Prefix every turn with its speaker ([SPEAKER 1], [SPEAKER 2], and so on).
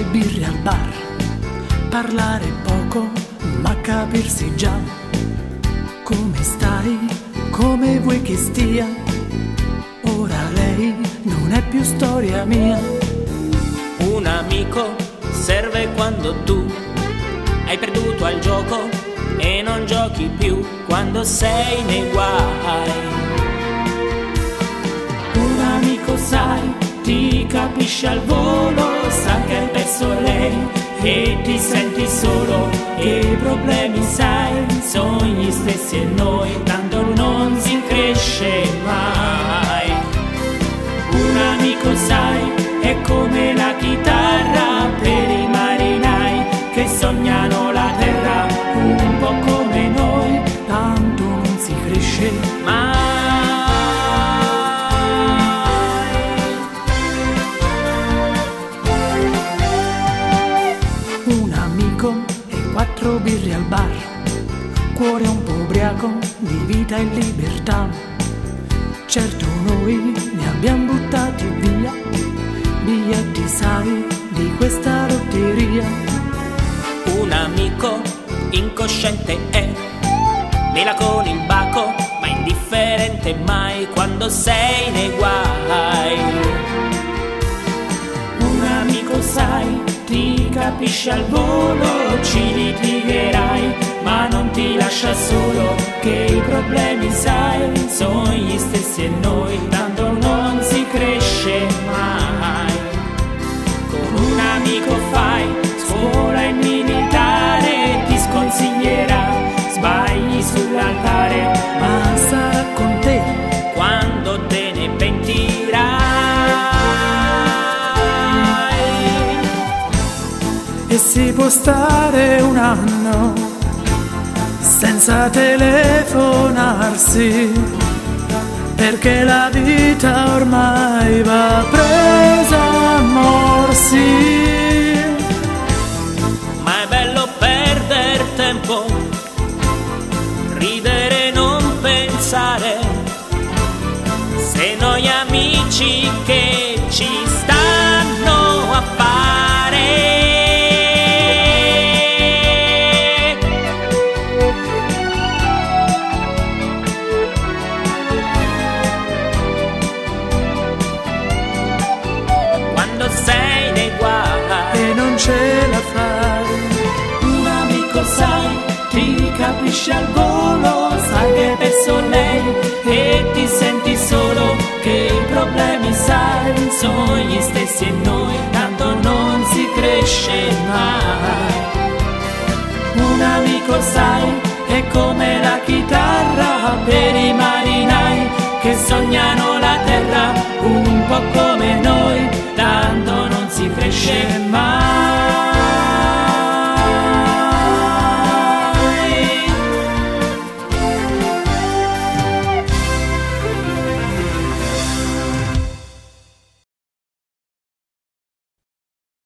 [SPEAKER 1] due birre al bar, parlare poco ma capirsi già. Come stai? Come vuoi che stia? Ora lei non è più storia mia.
[SPEAKER 2] Un amico serve quando tu hai perduto al gioco e non giochi più quando sei nei guai. Un amico sai, ti capisce al volo, sa che hai perso lei e ti senti solo, che i problemi sai sono gli stessi e noi tanto non si cresce mai. Un amico sai è come la chitarra per i marinai che sognano la terra un po' come noi,
[SPEAKER 1] Tanto non si cresce
[SPEAKER 2] mai.
[SPEAKER 1] Un amico e quattro birre al bar, cuore un po' ubriaco di vita e libertà. Certo noi ne abbiamo buttati via biglietti, sai, di questa lotteria.
[SPEAKER 2] Un amico incosciente è, mela con il baco, ma indifferente mai quando sei nei guai. Un amico sai, ti capisce al volo, ci litigherai, ma non ti lascia solo, che i problemi sai, sono gli stessi e noi, tanto non si cresce mai. Con un amico fai scuola e militare, ti sconsiglierà, sbagli sull'altare,
[SPEAKER 1] Ma sarà con te
[SPEAKER 2] quando te ne pentirai.
[SPEAKER 1] e si può stare un anno senza telefonarsi, perché la vita ormai va presa a morsi.
[SPEAKER 2] Ma è bello perdere tempo, ridere e non pensare, se noi amici che ci stanno a fare. Quando sei nei guai
[SPEAKER 1] E non ce la fai.
[SPEAKER 2] un amico sai, ti capisce al volo, sai che hai perso lei e ti senti solo, che i problemi sai, sono gli stessi e noi, tanto non si cresce mai. Un amico sai, è come la chitarra per i marinai che sono